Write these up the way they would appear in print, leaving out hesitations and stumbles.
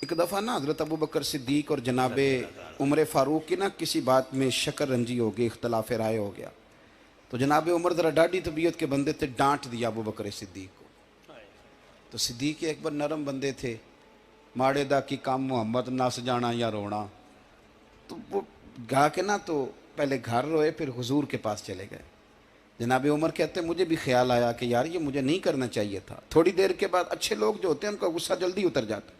एक दफ़ा ना हज़रत अबू बकर सिद्दीक और जनाबे उमर फ़ारूक की ना किसी बात में शक्कर रंजी हो गई, इख्तलाफ राय हो गया। तो जनाबे उमर ज़रा डाढ़ी तबीयत के बंदे थे, डांट दिया अबू बकर सिद्दीक को। तो सिद्दीक अकबर नरम बंदे थे, माड़े दा की काम मोहम्मद नस जाना या रोना। तो वो गा के ना तो पहले घर रोए, फिर हुजूर के पास चले गए। जनाबे उमर कहते मुझे भी ख्याल आया कि यार ये मुझे नहीं करना चाहिए था। थोड़ी देर के बाद अच्छे लोग जो होते हैं उनका गुस्सा जल्दी उतर जाता है।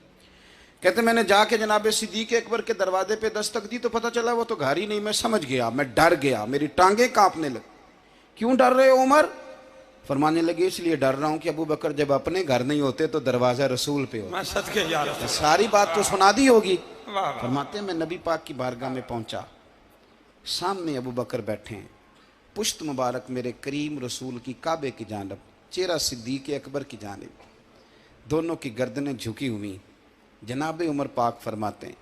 कहते मैंने जाके जनाबे सिद्दीक अकबर के दरवाजे पे दस्तक दी तो पता चला वो तो घर ही नहीं। मैं समझ गया, मैं डर गया, मेरी टांगे कांपने लगी। क्यों डर रहे हो उमर? फरमाने लगे इसलिए डर रहा हूं कि अबू बकर जब अपने घर नहीं होते तो दरवाजा रसूल पे होता। मैं सदके जा रहा हूं। सारी बात तो सुना दी होगी। वाह वाह। फरमाते मैं नबी पाक की बारगाह में पहुंचा, सामने अबू बकर बैठे हैं, पुश्त मुबारक मेरे करीम रसूल की काबे की जानब, चेहरा सिद्दीक अकबर की जानब, दोनों की गर्दनें झुकी हुई। जनाब उमर पाक फरमाते हैं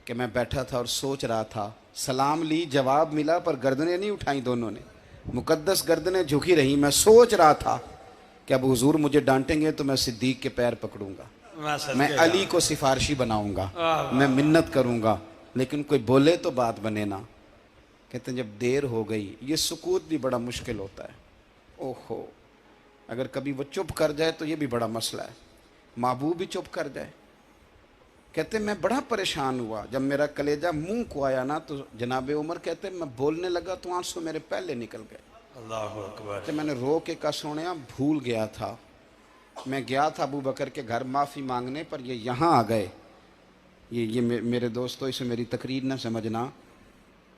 कि मैं बैठा था और सोच रहा था, सलाम ली, जवाब मिला, पर गर्दनें नहीं उठाई दोनों ने, मुकद्दस गर्दनें झुकी रहीं। मैं सोच रहा था कि अब हुजूर मुझे डांटेंगे तो मैं सिद्दीक के पैर पकड़ूंगा, मैं अली को सिफारशी बनाऊंगा, मैं मिन्नत करूंगा, लेकिन कोई बोले तो बात बने ना। कहते हैं जब देर हो गई, ये सुकूत भी बड़ा मुश्किल होता है। ओहो, अगर कभी वो चुप कर जाए तो ये भी बड़ा मसला है, महबूब भी चुप कर जाए। कहते मैं बड़ा परेशान हुआ, जब मेरा कलेजा मुंह को आया ना तो जनाबे उमर कहते मैं बोलने लगा तो आंसू मेरे पहले निकल गए। अल्लाह अकबर। तो मैंने रो के कहा सोनिया भूल गया था, मैं गया था अबू बकर के घर माफ़ी मांगने, पर ये यहाँ आ गए। ये मेरे दोस्तों इसे मेरी तकरीर ना समझना,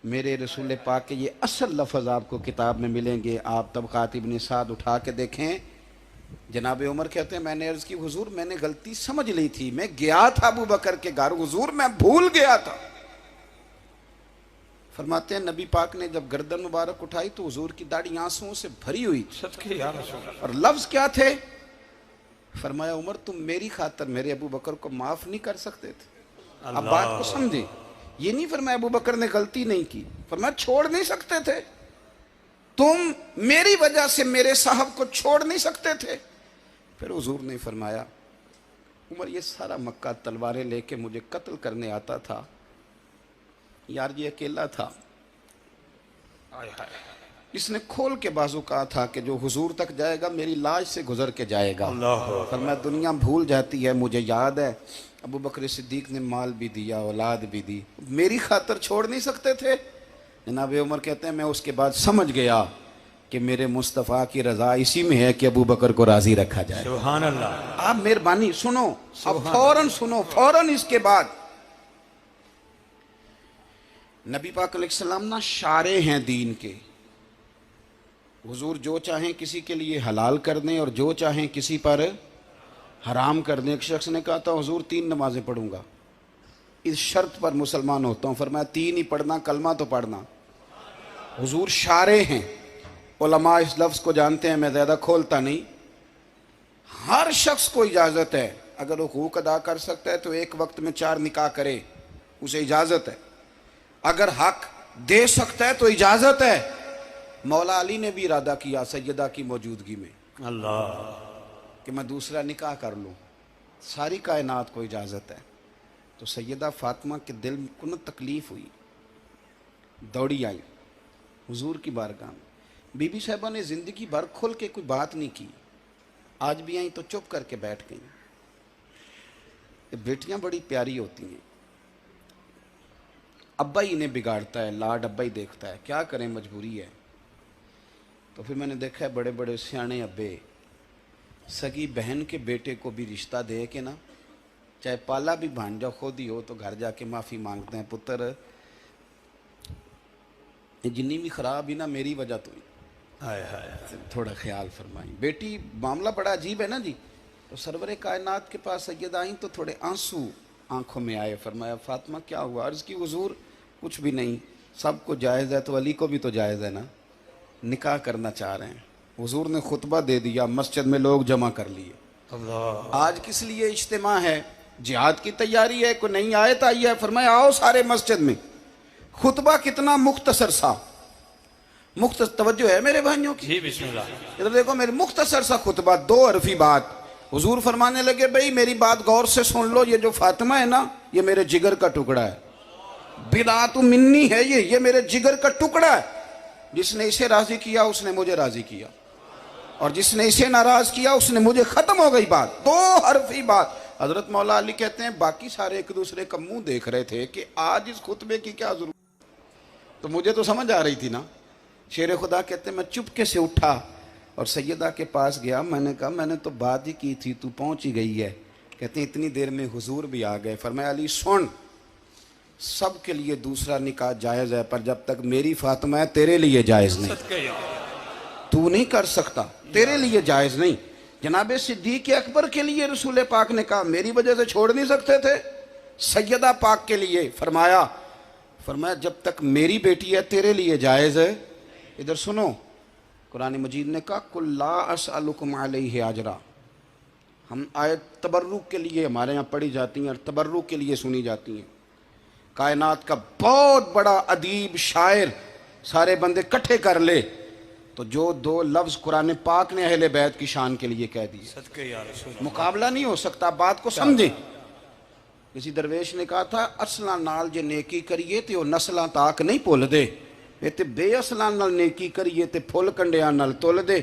मेरे रसूल पाक के ये असल लफ्ज़ आपको किताब में मिलेंगे। आप तबक़ात इब्न साद उठा के देखें। जनाब उमर कहते हैं मैंने अर्ज़ की हुजूर मैंने गलती समझ ली थी, मैं गया था अबू बकर के घर, हुजूर मैं भूल गया था। फरमाते हैं नबी पाक ने जब गर्दन मुबारक उठाई तो हुजूर की दाढ़ी आंसुओं से भरी हुई थी। सदके या रसूल। और लफ्ज़ क्या थे? फरमाया उमर तुम मेरी खातर मेरे अबू बकर को माफ़ नहीं कर सकते थे? अब बात को समझे, ये नहीं फरमाया अबू बकर ने गलती नहीं की, फरमाया छोड़ नहीं सकते थे, तुम मेरी वजह से मेरे साहब को छोड़ नहीं सकते थे। फिर हुजूर ने फरमाया उमर ये सारा मक्का तलवारें लेके मुझे कत्ल करने आता था, यार ये अकेला था, इसने खोल के बाजू कहा था कि जो हुजूर तक जाएगा मेरी लाश से गुजर के जाएगा। फरमाया दुनिया भूल जाती है, मुझे याद है अबू बकर सिद्दीक ने माल भी दिया, औलाद भी दी, मेरी खातर छोड़ नहीं सकते थे। जनाब उमर कहते हैं मैं उसके बाद समझ गया कि मेरे मुस्तफ़ा की रज़ा इसी में है कि अबू बकर को राज़ी रखा जाए। सुभान अल्लाह। आप मेहरबानी सुनो, अब फौरन सुनो, फौरन इसके बाद नबी पाक अलैहिस्सलाम ना शारे हैं दीन के। हुजूर जो चाहें किसी के लिए हलाल कर दें और जो चाहें किसी पर हराम कर दें। एक शख्स ने कहा था हुजूर 3 नमाजें पढ़ूंगा, इस शर्त पर मुसलमान होता हूँ। फरमाया 3 ही पढ़ना, कलमा तो पढ़ना। हुजूर शारे हैं, उलमा इस लफ्ज़ को जानते हैं, मैं ज़्यादा खोलता नहीं। हर शख्स को इजाज़त है, अगर वो हुकूक अदा कर सकता है तो एक वक्त में 4 निकाह करे, उसे इजाज़त है। अगर हक दे सकता है तो इजाज़त है। मौला अली ने भी इरादा किया सैयदा की मौजूदगी में अल्लाह कि मैं दूसरा निकाह कर लूँ, सारी कायनात को इजाज़त है। तो सैयदा फातिमा के दिल को न तकलीफ़ हुई, दौड़ी आई हुजूर की बारगाह में। बीबी साहिबा ने ज़िंदगी भर खुल के कोई बात नहीं की, आज भी आई तो चुप करके बैठ गई। बेटियां बड़ी प्यारी होती हैं, अब्बा ही इन्हें बिगाड़ता है, लाड अब्बा ही देखता है, क्या करें मजबूरी है। तो फिर मैंने देखा है बड़े बड़े सियाने अब्बे सगी बहन के बेटे को भी रिश्ता दे के ना, चाहे पाला भी भांजा खुद ही हो, तो घर जाके माफ़ी मांगते हैं, पुत्र ये जिन्नी भी ख़राब ही ना मेरी वजह तो ही, थोड़ा ख्याल फरमाई। बेटी मामला बड़ा अजीब है ना जी। तो सरवरे कायनात के पास सैयद आई तो थोड़े आंसू आंखों में आए। फरमाया फातिमा क्या हुआ? अर्ज़ की हुजूर कुछ भी नहीं, सबको जायज़ है तो अली को भी तो जायज़ है ना, निकाह करना चाह रहे हैं। हुजूर ने खुतबा दे दिया, मस्जिद में लोग जमा कर लिए। आज किस लिए इज्तिमा है? जिहाद की तैयारी है, कोई नई आयत आई है, फरमाया आओ सारे मस्जिद में। खुतबा कितना मुख्तसर सा, तवज्जो है मेरे भाइयों की? जी बिस्मिल्लाह। इधर देखो मेरे, मुख्तसर सा खुतबा, 2 हरफी बात, حضور فرمانے لگے بھئی میری بات غور سے سن لو، یہ جو فاطمہ ہے نا یہ میرے جگر کا ٹکڑا ہے، بضعۃ منی ہے، یہ میرے جگر کا ٹکڑا ہے، جس نے اسے راضی کیا اس نے مجھے راضی کیا، اور جس نے اسے ناراض کیا اس نے مجھے، ختم ہو گئی بات، دو حرفی بات۔ حضرت مولا علی کہتے ہیں باقی سارے ایک دوسرے کا منہ دیکھ رہے تھے کہ آج اس خطبے کی کیا ضرورت، تو مجھے تو سمجھ آ رہی تھی نا۔ شیر خدا کہتے ہیں میں چپکے سے اٹھا اور سیدہ کے پاس گیا، میں نے کہا میں نے تو بات ہی کی تھی، تو پہنچ ہی گئی ہے۔ کہتے ہیں اتنی دیر میں حضور بھی آ گئے، فرمایا علی سن، سب کے لیے دوسرا نکاح جائز ہے، پر جب تک میری فاطمہ ہے تیرے لیے جائز نہیں، صدقے یا تو نہیں کر سکتا، تیرے لیے جائز نہیں۔ جناب صدیق اکبر کے لیے رسول پاک نے کہا میری وجہ سے چھوڑ نہیں سکتے تھے، سیدہ پاک کے لیے فرمایا جب تک میری بیٹی ہے تیرے لیے جائز ہے۔ ادھر سنو، قرآن مجید نے کہا قل لا اسألکم علیہ اجرا، ہم آیت تبرک کے لیے ہمارے یہاں پڑھی جاتی ہیں اور تبرک کے لیے سنی جاتی ہیں۔ کائنات کا بہت بڑا ادیب شاعر سارے بندے کٹھے کر لے تو جو دو لفظ قرآن پاک نے اہل بیت کی شان کے لیے کہہ دیے، صدقے یا رسول مقابلہ نہیں ہو سکتا، بات کو سمجھیں۔ کسی درویش نے کہا تھا اصلاں نال جے نیکی کریے تے وہ نسلاں تاک نہیں پھول دے، تے بے اصلاں نال نیکی کریے تے پھول کنڈیاں نال تول دے۔